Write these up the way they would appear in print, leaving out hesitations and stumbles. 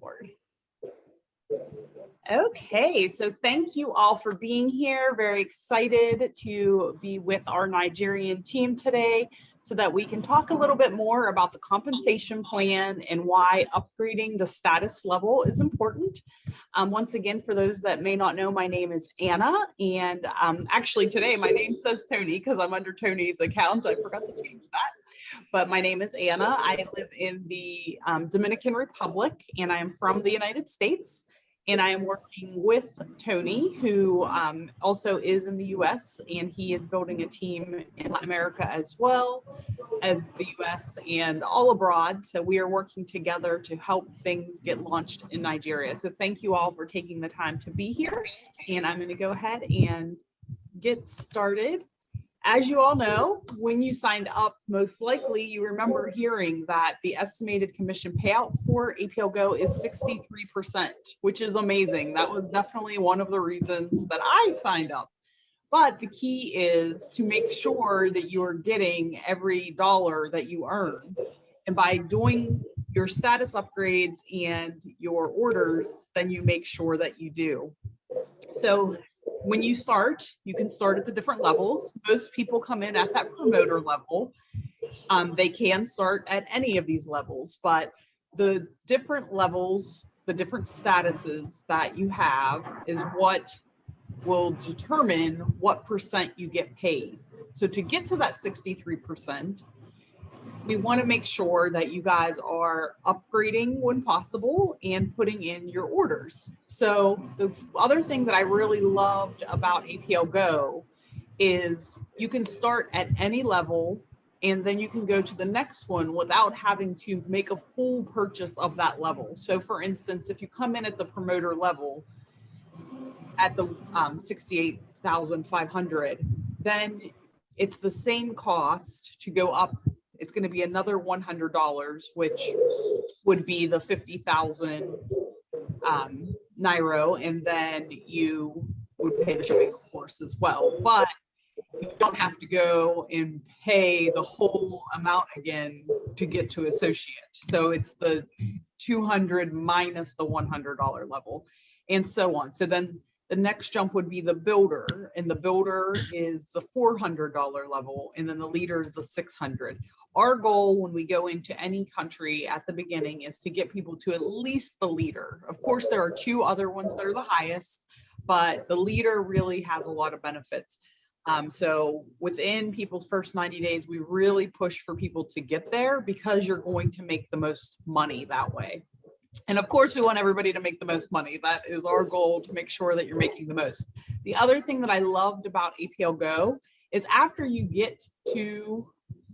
record. Okay, so thank you all for being here. Very excited to be with our Nigerian team today so that we can talk a little bit more about the compensation plan and why upgrading the status level is important. Once again, for those that may not know, my name is Anna, and actually today my name says Tony because I'm under Tony's account. I forgot to change that. But my name is Anna. I live in the Dominican Republic, and I am from the United States. And I am working with Tony, who also is in the US, and he is building a team in Latin America as well as the US and all abroad. So we are working together to help things get launched in Nigeria. So thank you all for taking the time to be here. And I'm going to go ahead and get started. As you all know, when you signed up, most likely you remember hearing that the estimated commission payout for APL Go is 63%, which is amazing. That was definitely one of the reasons that I signed up. But the key is to make sure that you are getting every dollar that you earn. And by doing your status upgrades and your orders, then you make sure that you do. So when you start, you can start at the different levels. Most people come in at that promoter level. They can start at any of these levels, but the different levels, the different statuses that you have is what will determine what percent you get paid. So to get to that 63%, we want to make sure that you guys are upgrading when possible and putting in your orders. So the other thing that I really loved about APL Go is you can start at any level and then you can go to the next one without having to make a full purchase of that level. So for instance, if you come in at the promoter level at the 68,500, then it's the same cost to go up. It's going to be another $100, which would be the 50,000 Naira, and then you would pay the shipping, of course, as well. But you don't have to go and pay the whole amount again to get to associate. So it's the 200 minus the $100 level, and so on. So then the next jump would be the builder, and the builder is the $400 level, and then the leader is the 600. Our goal when we go into any country at the beginning is to get people to at least the leader. Of course, there are two other ones that are the highest, but the leader really has a lot of benefits. So within people's first 90 days, we really push for people to get there because you're going to make the most money that way. And of course, we want everybody to make the most money. That is our goal, to make sure that you're making the most. The other thing that I loved about APL Go is after you get to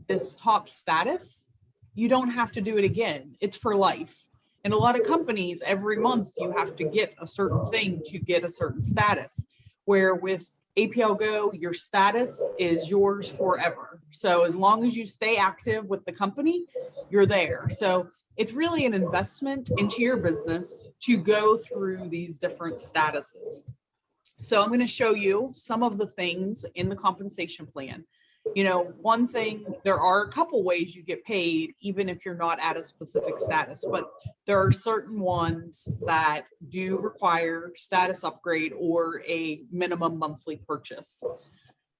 this top status, you don't have to do it again. It's for life. In a lot of companies, every month you have to get a certain thing to get a certain status, where with APL Go, your status is yours forever. So as long as you stay active with the company, you're there. So it's really an investment into your business to go through these different statuses. So I'm going to show you some of the things in the compensation plan. You know, one thing, there are a couple ways you get paid, even if you're not at a specific status, but there are certain ones that do require status upgrade or a minimum monthly purchase.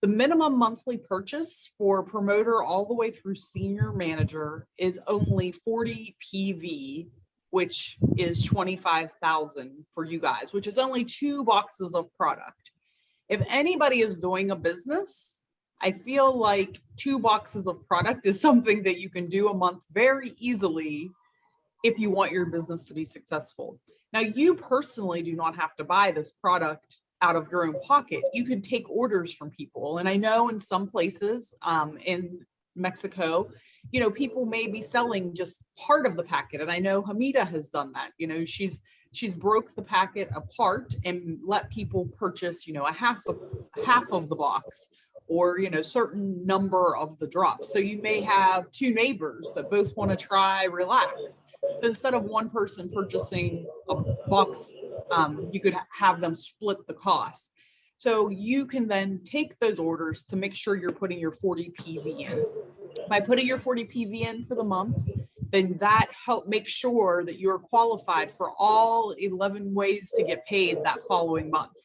The minimum monthly purchase for promoter all the way through senior manager is only 40 PV, which is 25,000 for you guys, which is only 2 boxes of product. If anybody is doing a business, I feel like 2 boxes of product is something that you can do a month very easily if you want your business to be successful. Now, you personally do not have to buy this product out of your own pocket. You can take orders from people. And I know in some places in Mexico, you know, people may be selling just part of the packet. And I know Hamida has done that. You know, she's broke the packet apart and let people purchase, you know, a half of the box, or, you know, certain number of the drops. So you may have 2 neighbors that both want to try Relax. But instead of one person purchasing a box, you could have them split the cost. So you can then take those orders to make sure you're putting your 40 PV in. By putting your 40 PV in for the month, then that help make sure that you're qualified for all 11 ways to get paid that following month.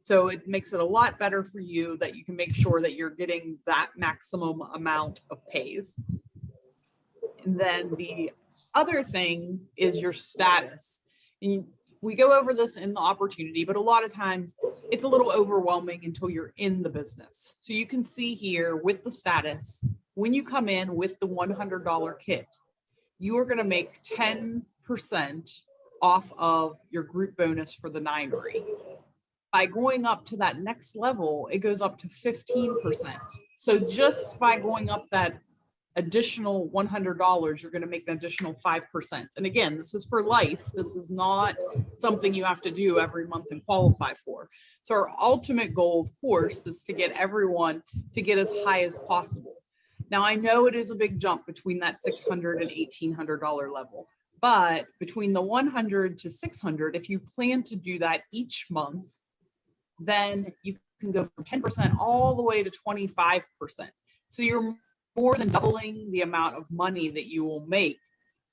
So it makes it a lot better for you that you can make sure that you're getting that maximum amount of pays. And then the other thing is your status. And we go over this in the opportunity, but a lot of times it's a little overwhelming until you're in the business. So you can see here with the status, when you come in with the $100 kit, you are going to make 10% off of your group bonus for the 9-RE. By going up to that next level, it goes up to 15%. So just by going up that additional $100, you're going to make an additional 5%. And again, this is for life. This is not something you have to do every month and qualify for. So our ultimate goal, of course, is to get everyone to get as high as possible. Now, I know it is a big jump between that $600 and $1,800 level, but between the 100 to 600, if you plan to do that each month, then you can go from 10% all the way to 25%. So you're more than doubling the amount of money that you will make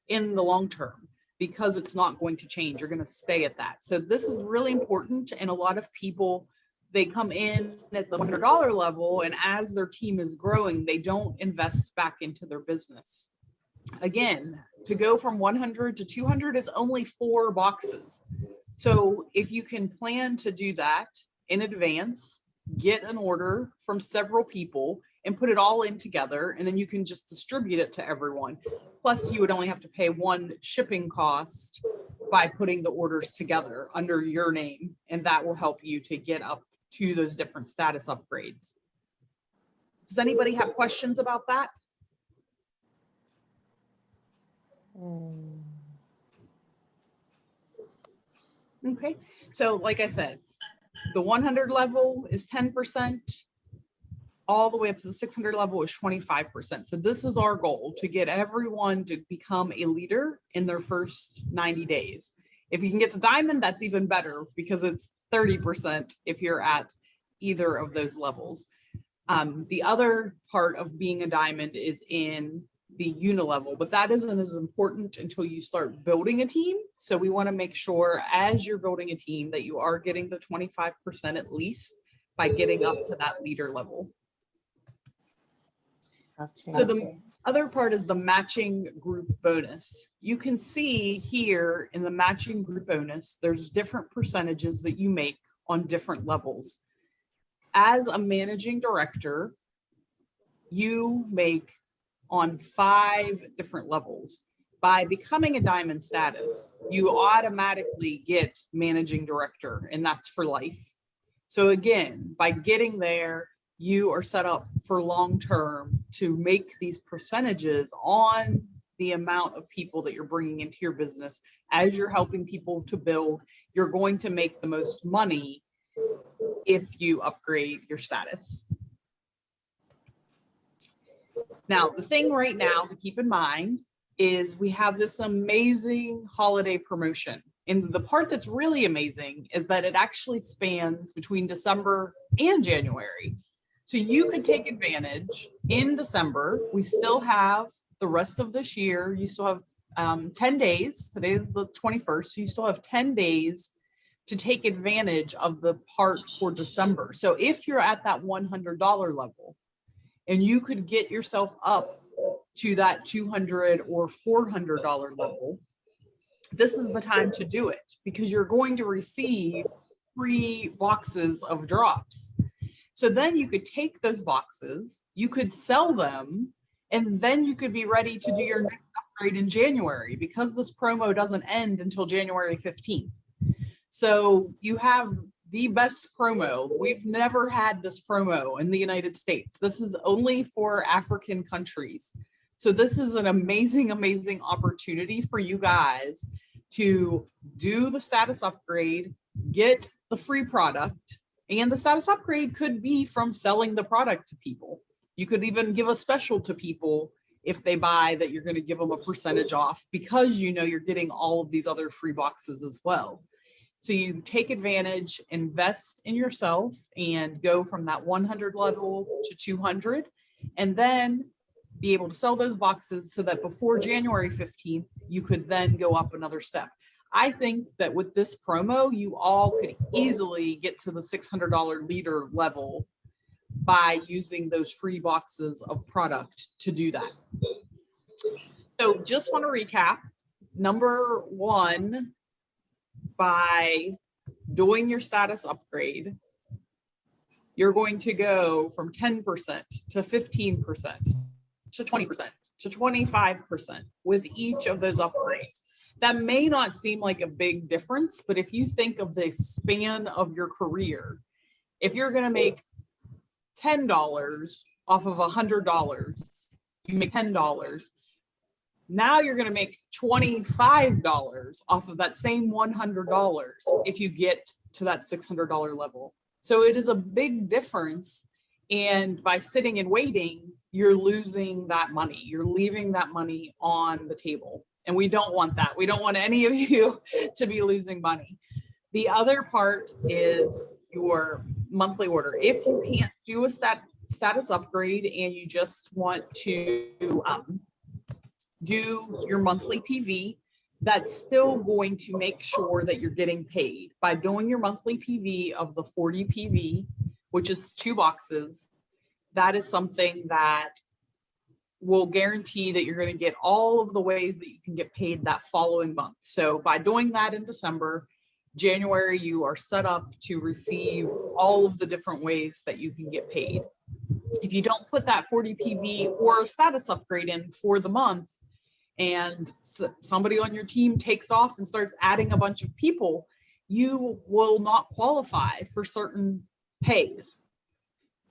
in the long term, because it's not going to change. You're going to stay at that. So this is really important. And a lot of people, they come in at the $100 level, and as their team is growing, they don't invest back into their business. Again, to go from 100 to 200 is only 4 boxes. So if you can plan to do that in advance, get an order from several people and put it all in together, and then you can just distribute it to everyone. Plus, you would only have to pay 1 shipping cost by putting the orders together under your name, and that will help you to get up to those different status upgrades. Does anybody have questions about that? Okay, so like I said, the 100 level is 10%, all the way up to the 600 level is 25%. So this is our goal, to get everyone to become a leader in their first 90 days. If you can get to diamond, that's even better, because it's 30% if you're at either of those levels. The other part of being a diamond is in the unilevel, but that isn't as important until you start building a team. So we want to make sure as you're building a team that you are getting the 25% at least by getting up to that leader level. Okay. So the other part is the matching group bonus. You can see here in the matching group bonus, there's different percentages that you make on different levels. As a managing director, you make on 5 different levels. By becoming a diamond status, you automatically get managing director, and that's for life. So again, by getting there, you are set up for long term to make these percentages on the amount of people that you're bringing into your business. As you're helping people to build, you're going to make the most money if you upgrade your status. Now, the thing right now to keep in mind is we have this amazing holiday promotion. And the part that's really amazing is that it actually spans between December and January. So you could take advantage in December. We still have the rest of this year. You still have 10 days. Today is the 21st. So you still have 10 days to take advantage of the part for December. So if you're at that $100 level and you could get yourself up to that $200 or $400 level, this is the time to do it, because you're going to receive free boxes of drops. So then you could take those boxes, you could sell them, and then you could be ready to do your next upgrade in January, because this promo doesn't end until January 15th. So you have the best promo. We've never had this promo in the United States. This is only for African countries. So this is an amazing, amazing opportunity for you guys to do the status upgrade, get the free product, and the status upgrade could be from selling the product to people. You could even give a special to people if they buy, that you're going to give them a percentage off, because you know you're getting all of these other free boxes as well. So you take advantage, invest in yourself, and go from that 100 level to 200. And then be able to sell those boxes so that before January 15th, you could then go up another step. I think that with this promo, you all could easily get to the $600 leader level by using those free boxes of product to do that. So just want to recap. Number one, by doing your status upgrade, you're going to go from 10% to 15% to 20% to 25% with each of those upgrades. That may not seem like a big difference, but if you think of the span of your career, if you're going to make $10 off of $100, you make $10. Now you're going to make $25 off of that same $100 if you get to that $600 level. So it is a big difference. And by sitting and waiting, you're losing that money. You're leaving that money on the table. And we don't want that. We don't want any of you to be losing money. The other part is your monthly order. If you can't do a status upgrade and you just want to do your monthly PV, that's still going to make sure that you're getting paid. By doing your monthly PV of the 40 PV, which is 2 boxes, that is something that will guarantee that you're going to get all of the ways that you can get paid that following month. So by doing that in December, January, you are set up to receive all of the different ways that you can get paid. If you don't put that 40 PV or a status upgrade in for the month, and somebody on your team takes off and starts adding a bunch of people, you will not qualify for certain pays.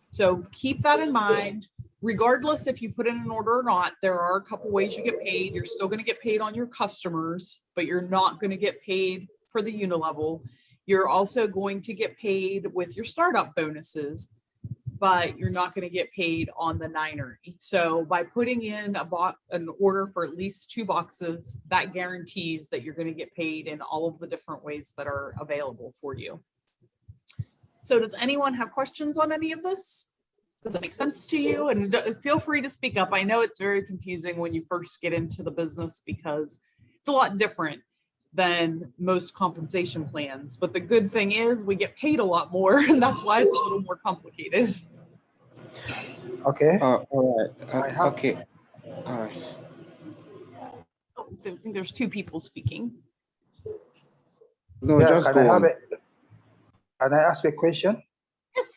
So keep that in mind. Regardless if you put in an order or not, there are a couple ways you get paid. You're still going to get paid on your customers, but you're not going to get paid for the unilevel. You're also going to get paid with your startup bonuses, but you're not going to get paid on the 9earny. So by putting in an order for at least 2 boxes, that guarantees that you're going to get paid in all of the different ways that are available for you. So does anyone have questions on any of this? Does it make sense to you? And feel free to speak up. I know it's very confusing when you first get into the business because it's a lot different than most compensation plans. But the good thing is we get paid a lot more, and that's why it's a little more complicated. Okay. All right. Okay. All right. Oh, I think there's 2 people speaking. No, Yeah, just go on. Can I ask a question? Yes.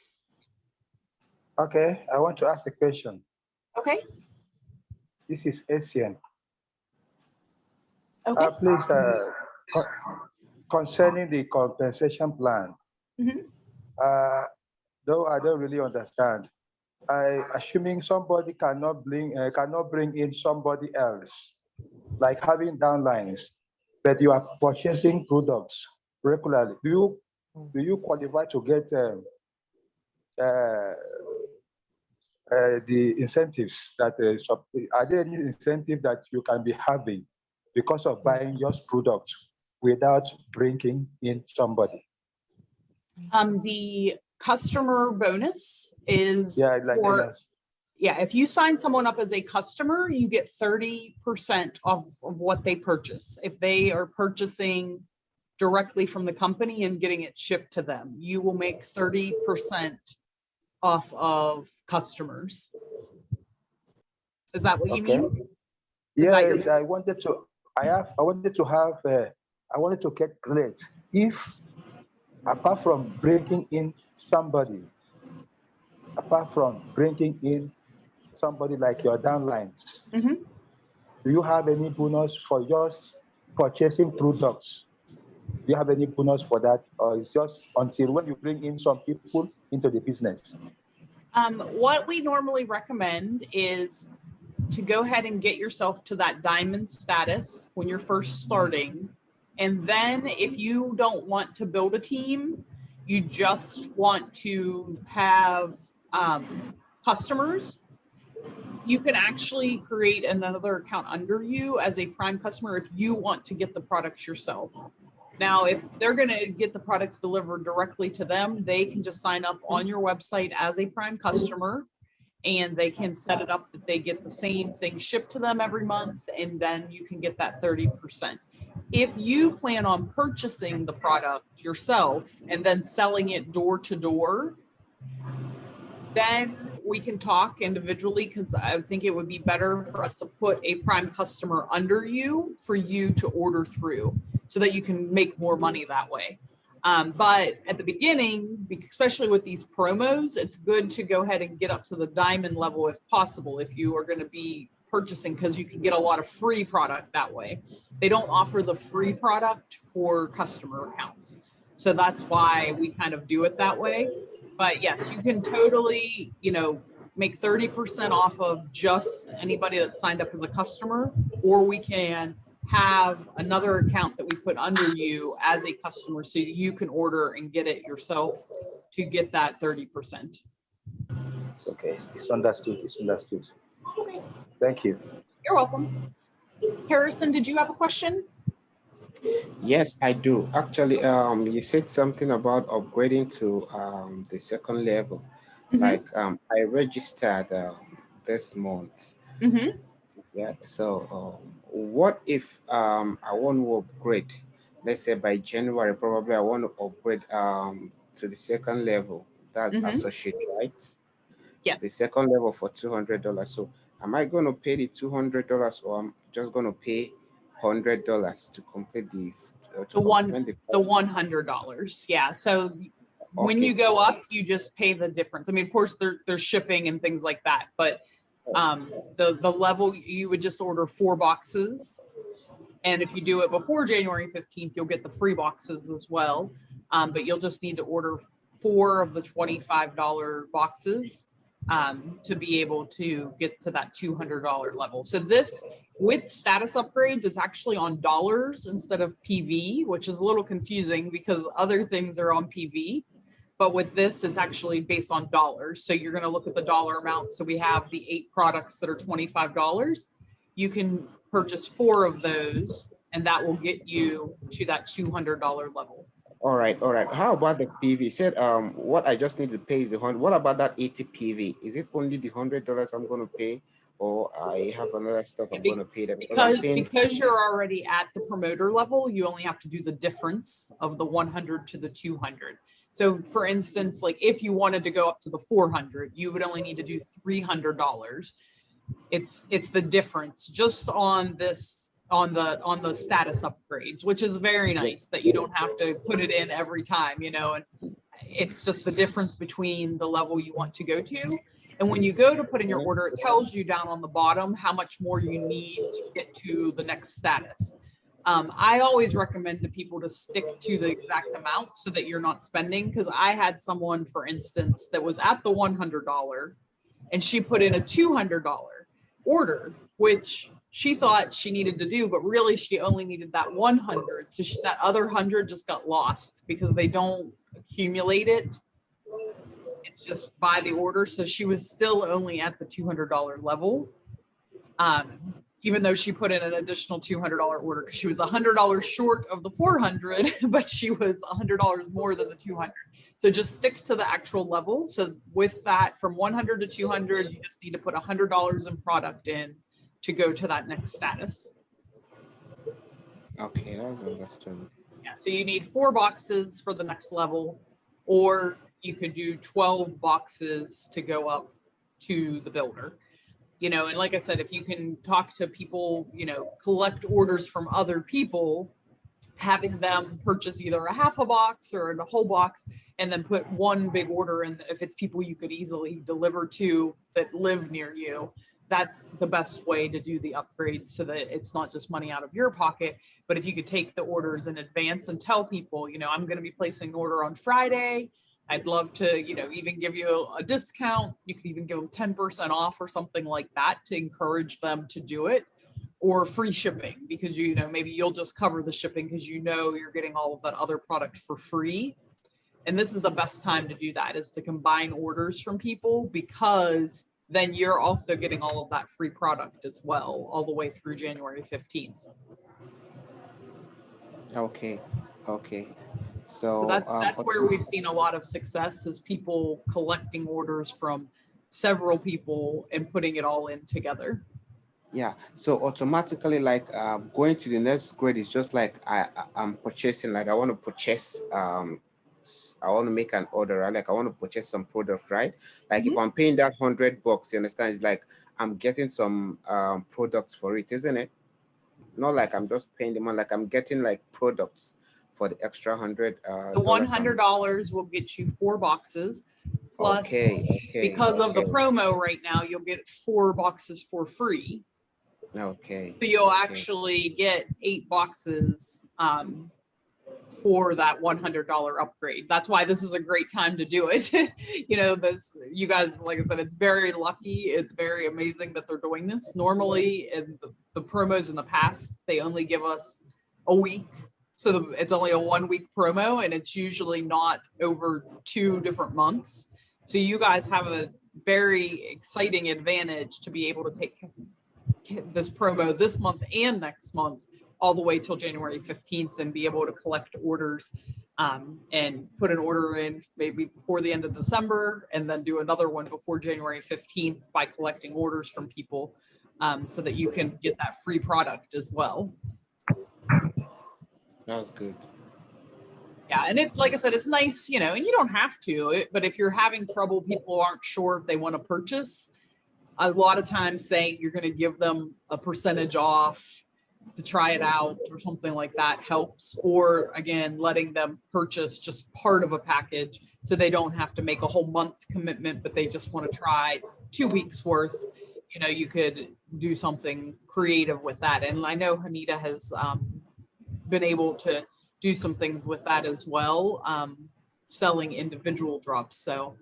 Okay, I want to ask a question. Okay. This is Asian. Okay. Please, concerning the compensation plan, though I don't really understand, assuming somebody cannot bring in somebody else, like having downlines, but you are purchasing products regularly. Do you qualify to get the incentives that are there any incentive that you can be having because of buying just products without bringing in somebody? The customer bonus is if you sign someone up as a customer, you get 30% of what they purchase. If they are purchasing directly from the company and getting it shipped to them, you will make 30% off of customers. Is that what you mean? Yeah, I wanted to get clear. If apart from bringing in somebody like your downlines, do you have any bonus for just purchasing products? Do you have any bonus for that, or it's just until when you bring in some people into the business? What we normally recommend is to go ahead and get yourself to that diamond status when you're first starting. And then if you don't want to build a team, you just want to have customers, you can actually create another account under you as a Prime customer if you want to get the products yourself. Now, if they're going to get the products delivered directly to them, they can just sign up on your website as a Prime customer and they can set it up that they get the same thing shipped to them every month, and then you can get that 30%. If you plan on purchasing the product yourself and then selling it door to door, then we can talk individually, because I think it would be better for us to put a Prime customer under you for you to order through so that you can make more money that way. But at the beginning, especially with these promos, it's good to go ahead and get up to the diamond level if possible, if you are going to be purchasing, because you can get a lot of free product that way. They don't offer the free product for customer accounts. So that's why we kind of do it that way. But yes, you can totally, make 30% off of just anybody that signed up as a customer, or we can have another account that we put under you as a customer so you can order and get it yourself to get that 30%. Okay, it's understood. It's understood. Okay. Thank you. You're welcome. Harrison, did you have a question? Yes, I do. Actually, you said something about upgrading to the second level. Mm-hmm. Like I registered this month. Mm-hmm. Yeah. So what if I want to upgrade? Let's say by January, probably I want to upgrade to the second level. That's Mm-hmm. associate, right? Yes. The second level for $200. So am I going to pay the $200, or I'm just going to pay $100 to complete the $100? Yeah. So when you go up, you just pay the difference. I mean, of course, there's shipping and things like that, but the level, you would just order 4 boxes, and if you do it before January 15th, you'll get the free boxes as well. But you'll just need to order 4 of the $25 boxes to be able to get to that $200 level. So this, with status upgrades, it's actually on dollars instead of PV, which is a little confusing because other things are on PV. But with this, it's actually based on dollars. So you're going to look at the dollar amount. So we have the 8 products that are $25. You can purchase 4 of those, and that will get you to that $200 level. All right. How about the PV? You said what I just need to pay is the 100. What about that 80 PV? Is it only the $100 I'm going to pay, or I have another stuff I'm going to pay them? Because you're already at the promoter level, you only have to do the difference of the 100 to the 200. So for instance, like if you wanted to go up to the 400, you would only need to do $300. It's the difference just on this, on the status upgrades, which is very nice that you don't have to put it in every time, and it's just the difference between the level you want to go to. And when you go to put in your order, it tells you down on the bottom how much more you need to get to the next status. I always recommend to people to stick to the exact amount so that you're not spending, because I had someone, for instance, that was at the $100 and she put in a $200 order, which she thought she needed to do, but really she only needed that 100. So that other 100 just got lost because they don't accumulate it. It's just by the order. So she was still only at the $200 level. Even though she put in an additional $200 order, because she was $100 short of the 400, but she was $100 more than the 200. So just stick to the actual level. So with that, from 100 to 200, you just need to put $100 in product in to go to that next status. Okay, that was understood. Yeah, so you need 4 boxes for the next level, or you could do 12 boxes to go up to the builder. And like I said, if you can talk to people, collect orders from other people, having them purchase either a half a box or a whole box, and then put one big order in, if it's people you could easily deliver to that live near you, that's the best way to do the upgrades so that it's not just money out of your pocket. But if you could take the orders in advance and tell people, I'm going to be placing an order on Friday, I'd love to, even give you a discount. You could even give them 10% off or something like that to encourage them to do it, or free shipping, because, maybe you'll just cover the shipping because you're getting all of that other product for free. And this is the best time to do that, is to combine orders from people, because then you're also getting all of that free product as well, all the way through January 15th. Okay. So that's where we've seen a lot of success, is people collecting orders from several people and putting it all in together. Yeah. So automatically, like going to the next grade is just like I'm purchasing. Like I want to purchase. I want to make an order. Right? Like I want to purchase some product. Right. Like if I'm paying that $100, you understand? It's like I'm getting some products for it, isn't it? Not like I'm just paying the money. Like I'm getting like products for the extra $100. The $100 will get you 4 boxes. Plus, Okay. because of the promo right now, you'll get 4 boxes for free. Okay. So you'll actually get 8 boxes for that $100 upgrade. That's why this is a great time to do it. You know, you guys, like I said, it's very lucky. It's very amazing that they're doing this. Normally in the promos in the past, they only give us a week. So it's only a 1-week promo, and it's usually not over 2 different months. So you guys have a very exciting advantage to be able to take this promo this month and next month all the way till January 15th and be able to collect orders and put an order in maybe before the end of December and then do another one before January 15th by collecting orders from people so that you can get that free product as well. That's good. Yeah, and it's like I said, it's nice, you know, and you don't have to, but if you're having trouble, people aren't sure if they want to purchase, a lot of times saying you're going to give them a percentage off to try it out or something like that helps. Or again, letting them purchase just part of a package so they don't have to make a whole month commitment, but they just want to try 2 weeks worth. You know, you could do something creative with that. And I know Hanita has been able to do some things with that as well, selling individual drops. So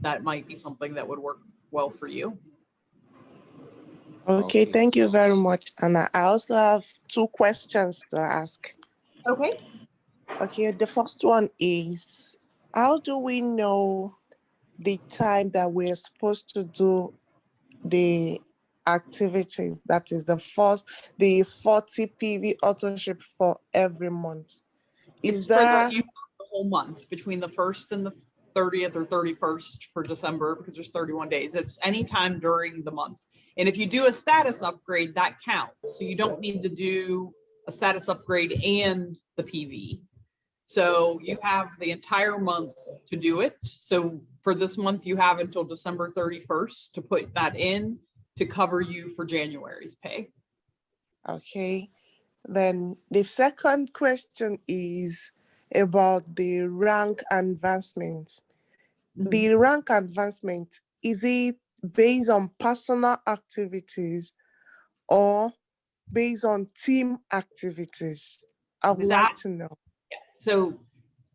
that might be something that would work well for you. Okay, thank you very much, Anna. I also have 2 questions to ask. Okay. Okay, the first one is, how do we know the time that we're supposed to do the activities? That is the 40 PV authorship for every month. Is there the whole month between the 1st and the 30th or 31st for December, because there's 31 days. It's anytime during the month. And if you do a status upgrade, that counts. So you don't need to do a status upgrade and the PV. So you have the entire month to do it. So for this month, you have until December 31st to put that in to cover you for January's pay. Okay. Then the second question is about the rank advancement. The rank advancement, is it based on personal activities or based on team activities? I would like to know. So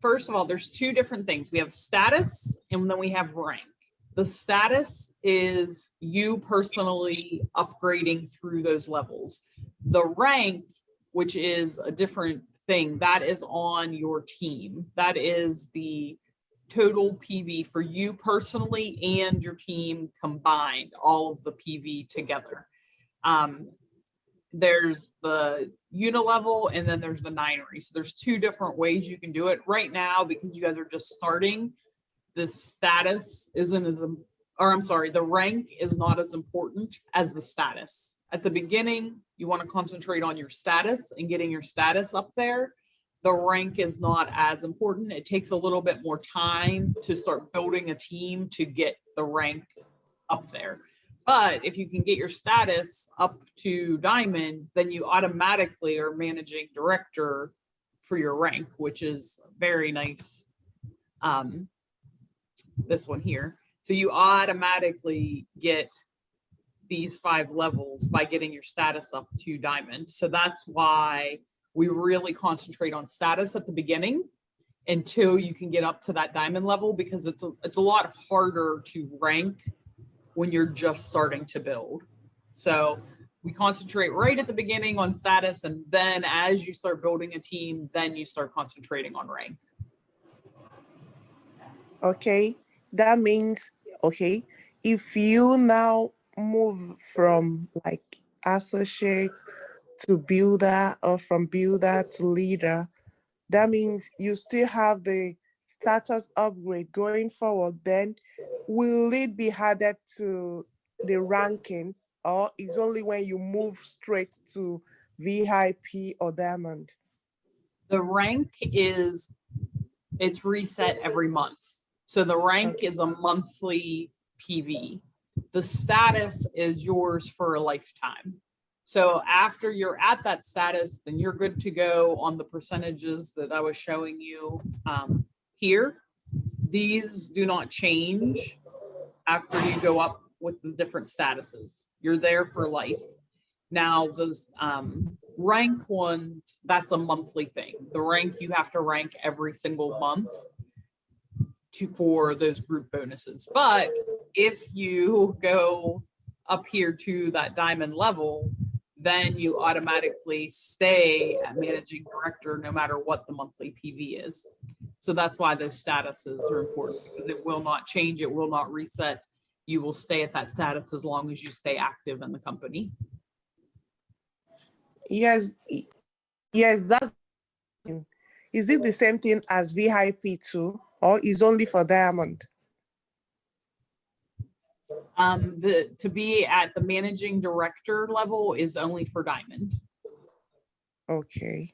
first of all, there's 2 different things. We have status and then we have rank. The status is you personally upgrading through those levels. The rank, which is a different thing, that is on your team. That is the total PV for you personally and your team combined, all of the PV together. There's the unilevel and then there's the Ninery. So there's 2 different ways you can do it right now because you guys are just starting. The status isn't as, or I'm sorry, the rank is not as important as the status. At the beginning, you want to concentrate on your status and getting your status up there. The rank is not as important. It takes a little bit more time to start building a team to get the rank up there. But if you can get your status up to diamond, then you automatically are managing director for your rank, which is very nice. This one here. So you automatically get these 5 levels by getting your status up to diamond. So that's why we really concentrate on status at the beginning until you can get up to that diamond level, because it's a lot harder to rank when you're just starting to build. So we concentrate right at the beginning on status, and then as you start building a team, then you start concentrating on rank. Okay, that means, okay, if you now move from like associate to builder or from builder to leader, that means you still have the status upgrade going forward. Then will it be added to the ranking, or is only when you move straight to VIP or diamond? The rank it's reset every month. So the rank Okay. is a monthly PV. The status is yours for a lifetime. So after you're at that status, then you're good to go on the percentages that I was showing you here. These do not change after you go up with the different statuses. You're there for life. Now, those rank ones, that's a monthly thing. The rank, you have to rank every single month for those group bonuses. But if you go up here to that diamond level, then you automatically stay at managing director no matter what the monthly PV is. So that's why those statuses are important, because it will not change, it will not reset. You will stay at that status as long as you stay active in the company. Yes, yes, that's. Is it the same thing as VIP too, or is only for diamond? To be at the managing director level is only for diamond. Okay.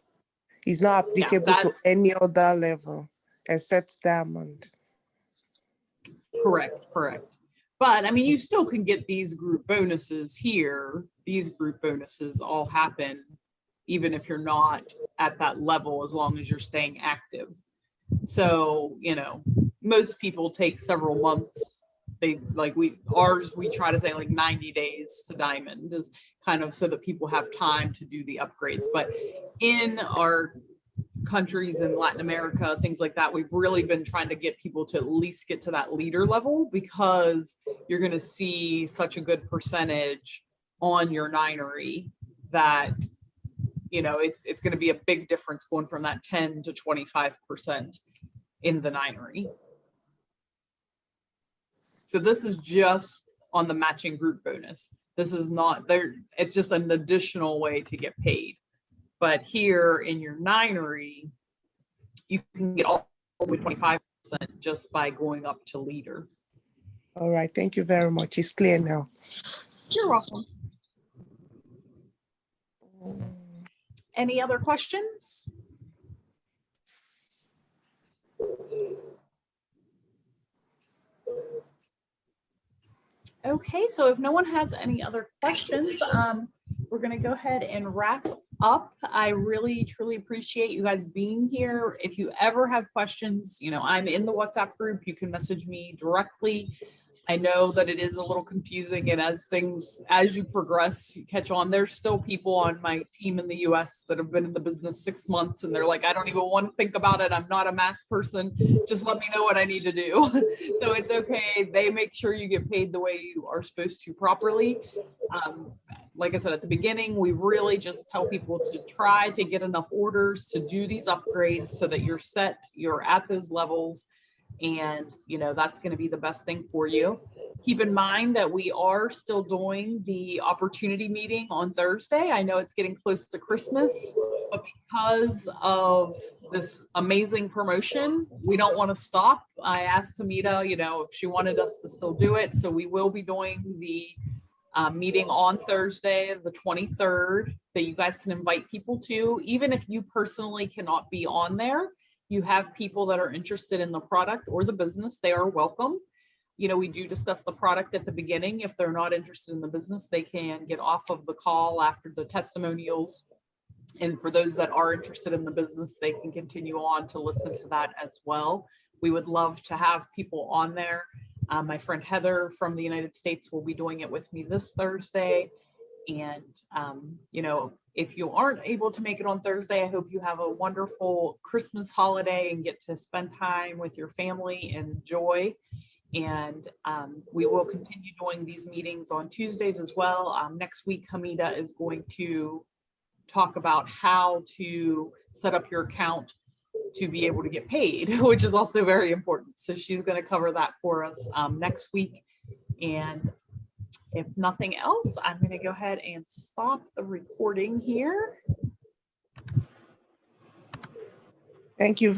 It's not Yeah, applicable to that's any other level except diamond. correct. But I mean, you still can get these group bonuses here. These group bonuses all happen even if you're not at that level, as long as you're staying active. So, you know, most people take several months. We try to say like 90 days to diamond is kind of so that people have time to do the upgrades. But in our countries in Latin America, things like that, we've really been trying to get people to at least get to that leader level, because you're going to see such a good percentage on your ninery that, you know, it's going to be a big difference going from that 10 to 25% in the ninery. So this is just on the matching group bonus. This is not there. It's just an additional way to get paid. But here in your ninery, you can get all the way 25% just by going up to leader. All right. Thank you very much. It's clear now. You're welcome. Any other questions? Okay, so if no one has any other questions, we're going to go ahead and wrap up. I really, truly appreciate you guys being here. If you ever have questions, you know, I'm in the WhatsApp group. You can message me directly. I know that it is a little confusing, and as you progress, you catch on. There's still people on my team in the US that have been in the business 6 months, and they're like, I don't even want to think about it. I'm not a math person. Just let me know what I need to do. So it's okay. They make sure you get paid the way you are supposed to properly. Like I said at the beginning, we really just tell people to try to get enough orders to do these upgrades so that you're at those levels. And, you know, that's going to be the best thing for you. Keep in mind that we are still doing the opportunity meeting on Thursday. I know it's getting close to Christmas, but because of this amazing promotion, we don't want to stop. I asked Hamida, you know, if she wanted us to still do it. So we will be doing the meeting on Thursday, the 23rd, that you guys can invite people to. Even if you personally cannot be on there, you have people that are interested in the product or the business, they are welcome. You know, we do discuss the product at the beginning. If they're not interested in the business, they can get off of the call after the testimonials. And for those that are interested in the business, they can continue on to listen to that as well. We would love to have people on there. My friend Heather from the United States will be doing it with me this Thursday. And, you know, if you aren't able to make it on Thursday, I hope you have a wonderful Christmas holiday and get to spend time with your family and enjoy. And we will continue doing these meetings on Tuesdays as well. Next week, Hamida is going to talk about how to set up your account to be able to get paid, which is also very important. So she's going to cover that for us next week. And if nothing else, I'm going to go ahead and stop the recording here. Thank you.